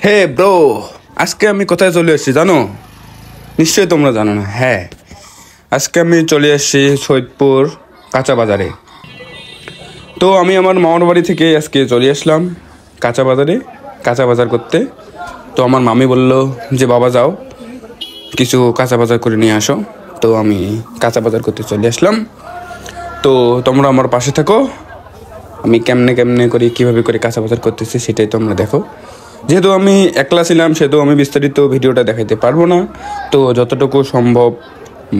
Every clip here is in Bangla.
হে ব্রো, আজকে আমি কোথায় চলে এসেছি জানো? নিশ্চয়ই তোমরা জানো না। হ্যাঁ, আজকে আমি চলে এসেছি সৈয়দপুর কাঁচা বাজারে। তো আমি আমার মামার বাড়ি থেকে আজকে চলে আসলাম কাঁচা বাজারে কাঁচা বাজার করতে। তো আমার মামি বলল যে বাবা যাও কিছু কাঁচা বাজার করে নিয়ে আসো। তো আমি কাঁচা বাজার করতে চলে আসলাম। তো তোমরা আমার পাশে থাকো, আমি কেমনে কেমনে করি কীভাবে করে কাঁচা বাজার করতেছি সেটাই তোমরা দেখো। যেহেতু আমি একলা ছিলাম সেহেতু আমি বিস্তারিত ভিডিওটা দেখাইতে পারবো না। তো যতটুকু সম্ভব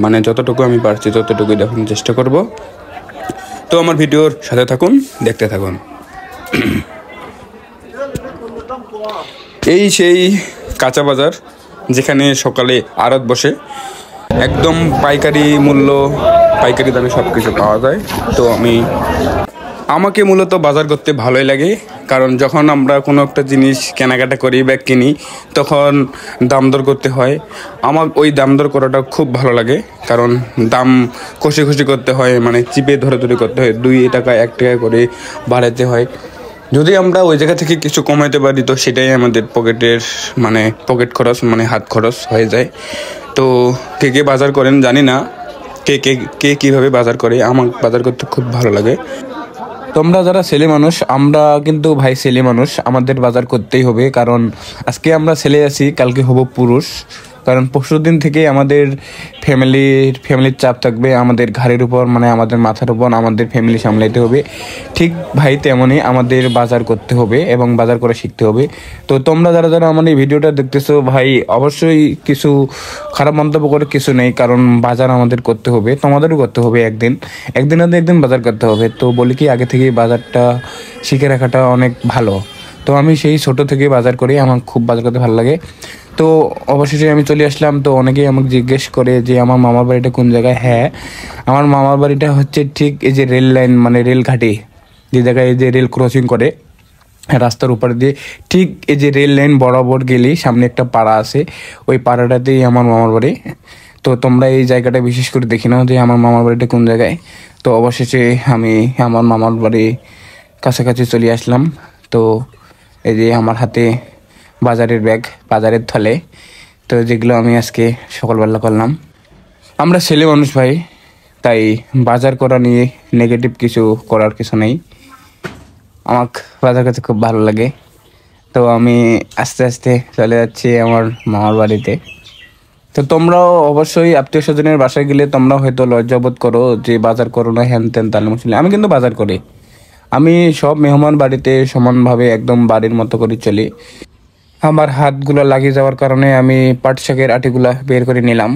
মানে যতটুকু আমি পারছি ততটুকুই দেখানোর চেষ্টা করব। তো আমার ভিডিওর সাথে থাকুন, দেখতে থাকুন। এই সেই কাঁচা বাজার যেখানে সকালে আড়ত বসে, একদম পাইকারি মূল্য, পাইকারি দামে সব কিছু পাওয়া যায়। তো আমাকে মূলত বাজার করতে ভালোই লাগে, কারণ যখন আমরা কোনো একটা জিনিস কেনাকাটা করি বা কিনি তখন দাম দর করতে হয়। আমার ওই দাম দর করাটা খুব ভালো লাগে, কারণ দাম কষে কষে করতে হয়, মানে চিপে ধরে ধরে করতে হয়, 2 টাকা 1 টাকা করে বাড়াতে হয়। যদি আমরা ওই জায়গা থেকে কিছু কমাইতে পারি তো সেটাই আমাদের পকেটের মানে পকেট খরচ মানে হাত খরচ হয়ে যায়। তো কে কে বাজার করেন জানি না, কে কীভাবে বাজার করে। আমার বাজার করতে খুব ভালো লাগে। তোমরা যারা ছেলে মানুষ, আমরা কিন্তু ভাই ছেলে মানুষ, আমাদের বাজার করতেই হবে, কারণ আজকে আমরা ছেলে আছি, কালকে হব পুরুষ। কারণ পরশুর দিন থেকে আমাদের ফ্যামিলির চাপ থাকবে আমাদের ঘাড়ের উপর, মানে আমাদের মাথার উপর, আমাদের ফ্যামিলি সামলাইতে হবে। ঠিক ভাই তেমনই আমাদের বাজার করতে হবে এবং বাজার করে শিখতে হবে। তো তোমরা যারা যারা আমার এই ভিডিওটা দেখতেছো ভাই, অবশ্যই কিছু খারাপ মন্তব্য করে কিছু নেই, কারণ বাজার আমাদের করতে হবে, তোমাদেরও করতে হবে। একদিন একদিন বাজার করতে হবে। তো বলি কি, আগে থেকেই বাজারটা শিখে রাখাটা অনেক ভালো। তো আমি সেই ছোট থেকে বাজার করি, আমার খুব বাজার করতে ভালো লাগে। তো অবশেষে আমি চলে আসলাম। তো অনেকেই আমাকে জিজ্ঞেস করে যে আমার মামার বাড়িটা কোন জায়গায়। হ্যাঁ, আমার মামার বাড়িটা হচ্ছে ঠিক এই যে রেল লাইন মানে রেলঘাটে যে জায়গায় এই যে রেল ক্রসিং করে রাস্তার উপর দিয়ে, ঠিক এই যে রেল লাইন বরাবর গেলেই সামনে একটা পাড়া আছে, ওই পাড়াটাতেই আমার মামার বাড়ি। তো তোমরা এই জায়গাটা বিশেষ করে দেখি নাও যে আমার মামার বাড়িটা কোন জায়গায়। তো অবশেষে আমি আমার মামার বাড়ি কাছাকাছি চলে আসলাম। তো এই যে আমার হাতে বাজারের ব্যাগ, বাজারের থলে, তো যেগুলো আমি আজকে সকালবেলা করলাম। আমরা ছেলে মানুষ ভাই, তাই বাজার করা নিয়ে নেগেটিভ কিছু করার কিছু নেই। আমার বাজার করতে খুব ভালো লাগে। তো আমি আস্তে আস্তে চলে যাচ্ছি আমার মামার বাড়িতে। তো তোমরাও অবশ্যই আত্মীয় স্বজনের বাসায় গেলে তোমরা হয়তো লজ্জাবোধ করো যে বাজার করো না, হ্যান ত্যান তালে মুসলিম। আমি কিন্তু বাজার করি, আমি সব মেহমান বাড়িতে সমানভাবে একদম বাড়ির মতো করে চলি। আমার হাতগুলো লাগিয়ে যাওয়ার কারণে আমি পাট শাকের আটিগুলা বের করে নিলাম।